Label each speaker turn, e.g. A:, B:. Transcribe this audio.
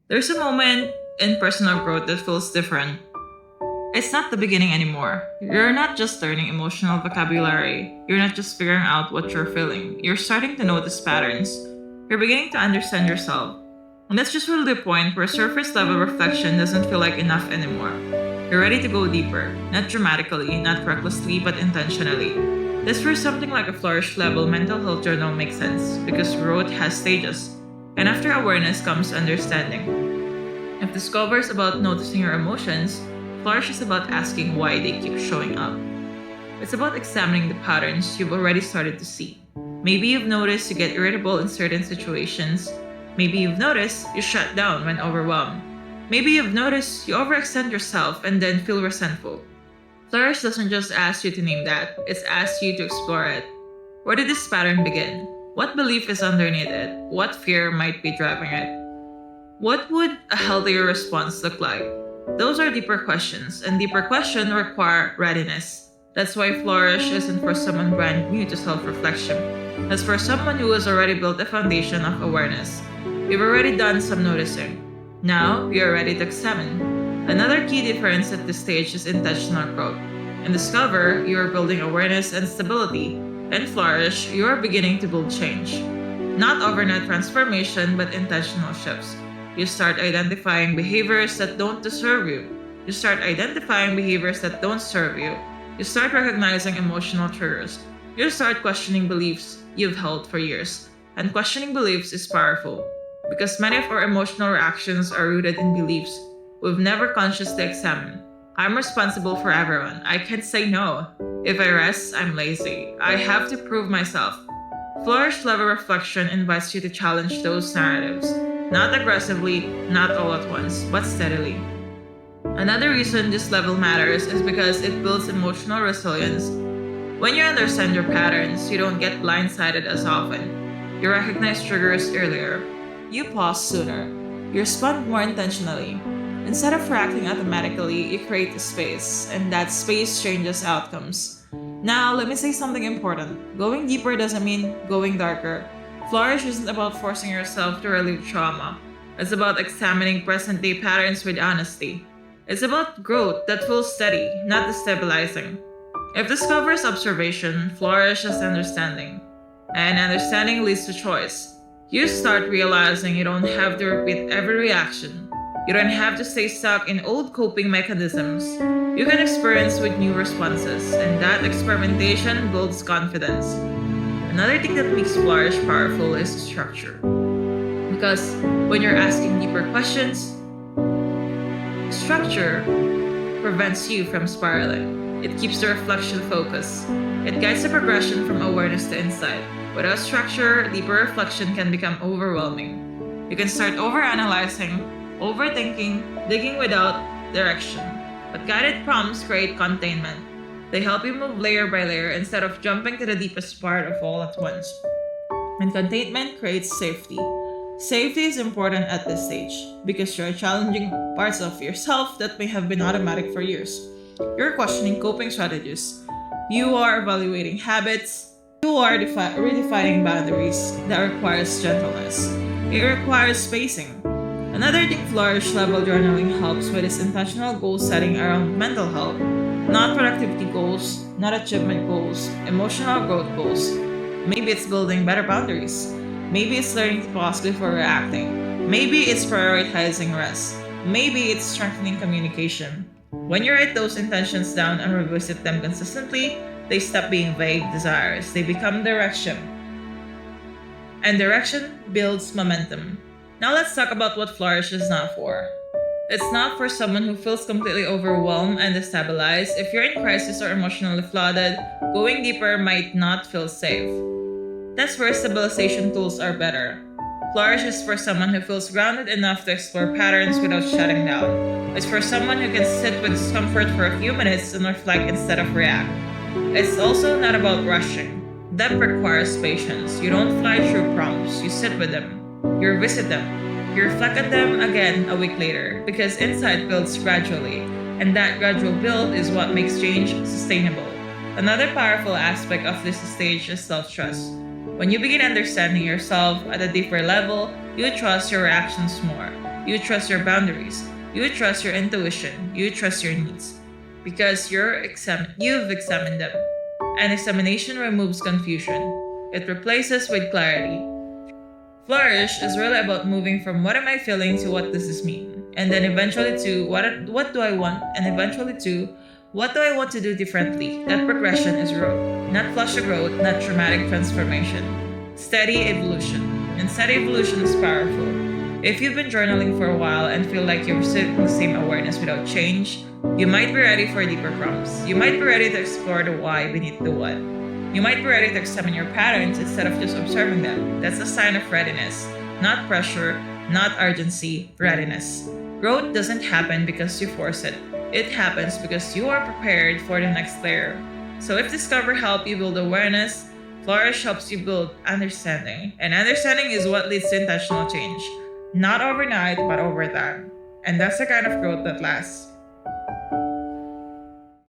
A: There's a moment in personal growth that feels different. It's not the beginning anymore. You're not just learning emotional vocabulary. You're not just figuring out what you're feeling. You're starting to notice patterns. You're beginning to understand yourself. And that's just really the point where surface level reflection doesn't feel like enough anymore. You're ready to go deeper, not dramatically, not recklessly, but intentionally. That's where something like a Flourish level mental health journal makes sense, because growth has stages. And after awareness comes understanding. If Discover is about noticing your emotions, Flourish is about asking why they keep showing up. It's about examining the patterns you've already started to see. Maybe you've noticed you get irritable in certain situations. Maybe you've noticed you shut down when overwhelmed. Maybe you've noticed you overextend yourself and then feel resentful. Flourish doesn't just ask you to name that, it's asked you to explore it. Where did this pattern begin? What belief is underneath it? What fear might be driving it? What would a healthier response look like? Those are deeper questions, and deeper questions require readiness. That's why Flourish isn't for someone brand new to self reflection. That's for someone who has already built a foundation of awareness. You've already done some noticing. Now, you're ready to examine. Another key difference at this stage is intentional growth. In Discover, you are building awareness and stability. In Flourish, you are beginning to build change. Not overnight transformation, but intentional shifts. You start identifying behaviors that don't deserve you. You start identifying behaviors that don't serve you. You start recognizing emotional triggers. You start questioning beliefs you've held for years. And questioning beliefs is powerful because many of our emotional reactions are rooted in beliefs we've never consciously examined. I'm responsible for everyone. I can't say no. If I rest, I'm lazy. I have to prove myself. Flourish level reflection invites you to challenge those narratives. Not aggressively, not all at once, but steadily. Another reason this level matters is because it builds emotional resilience. When you understand your patterns, you don't get blindsided as often. You recognize triggers earlier. You pause sooner. You respond more intentionally. Instead of reacting automatically, you create a space, and that space changes outcomes. Now, let me say something important. Going deeper doesn't mean going darker. Flourish isn't about forcing yourself to relieve trauma. It's about examining present day patterns with honesty. It's about growth that feels steady, not destabilizing. If Discover is observation, Flourish is understanding. And understanding leads to choice. You start realizing you don't have to repeat every reaction. You don't have to stay stuck in old coping mechanisms. You can experience with new responses, and that experimentation builds confidence. Another thing that makes Flourish powerful is structure. Because when you're asking deeper questions, structure prevents you from spiraling. It keeps the reflection focused. It guides the progression from awareness to insight. Without structure, deeper reflection can become overwhelming. You can start overanalyzing, overthinking, digging without direction. But guided prompts create containment. They help you move layer by layer instead of jumping to the deepest part of all at once. And containment creates safety. Safety is important at this stage because you're challenging parts of yourself that may have been automatic for years. You're questioning coping strategies. You are evaluating habits. You are redefining boundaries. That requires gentleness. It requires spacing. Another thing Flourish level journaling helps with is intentional goal setting around mental health. Not productivity goals, not achievement goals, emotional growth goals. Maybe it's building better boundaries. Maybe it's learning to pause before reacting. Maybe it's prioritizing rest. Maybe it's strengthening communication. When you write those intentions down and revisit them consistently, they stop being vague desires. They become direction. And direction builds momentum. Now let's talk about what Flourish is not for. It's not for someone who feels completely overwhelmed and destabilized. If you're in crisis or emotionally flooded, going deeper might not feel safe. That's where stabilization tools are better. Flourish is for someone who feels grounded enough to explore patterns without shutting down. It's for someone who can sit with discomfort for a few minutes and reflect instead of react. It's also not about rushing. Depth requires patience. You don't fly through prompts, you sit with them. You revisit them. You reflect on them again a week later because insight builds gradually, and that gradual build is what makes change sustainable. Another powerful aspect of this stage is self trust. When you begin understanding yourself at a deeper level, you trust your reactions more. You trust your boundaries. You trust your intuition. You trust your needs. Because you've examined them. And examination removes confusion. It replaces with clarity. Flourish is really about moving from what am I feeling to what does this mean? And then eventually to what do I want? And eventually to what do I want to do differently? That progression is growth. Not flash of growth, not dramatic transformation. Steady evolution. And steady evolution is powerful. If you've been journaling for a while and feel like you're sitting in the same awareness without change, you might be ready for deeper prompts. You might be ready to explore the why beneath the what. You might be ready to examine your patterns instead of just observing them. That's a sign of readiness. Not pressure, not urgency, readiness. Growth doesn't happen because you force it. It happens because you are prepared for the next layer. So if Discover helps you build awareness, Flourish helps you build understanding. And understanding is what leads to intentional change. Not overnight, but over time. And that's the kind of growth that lasts.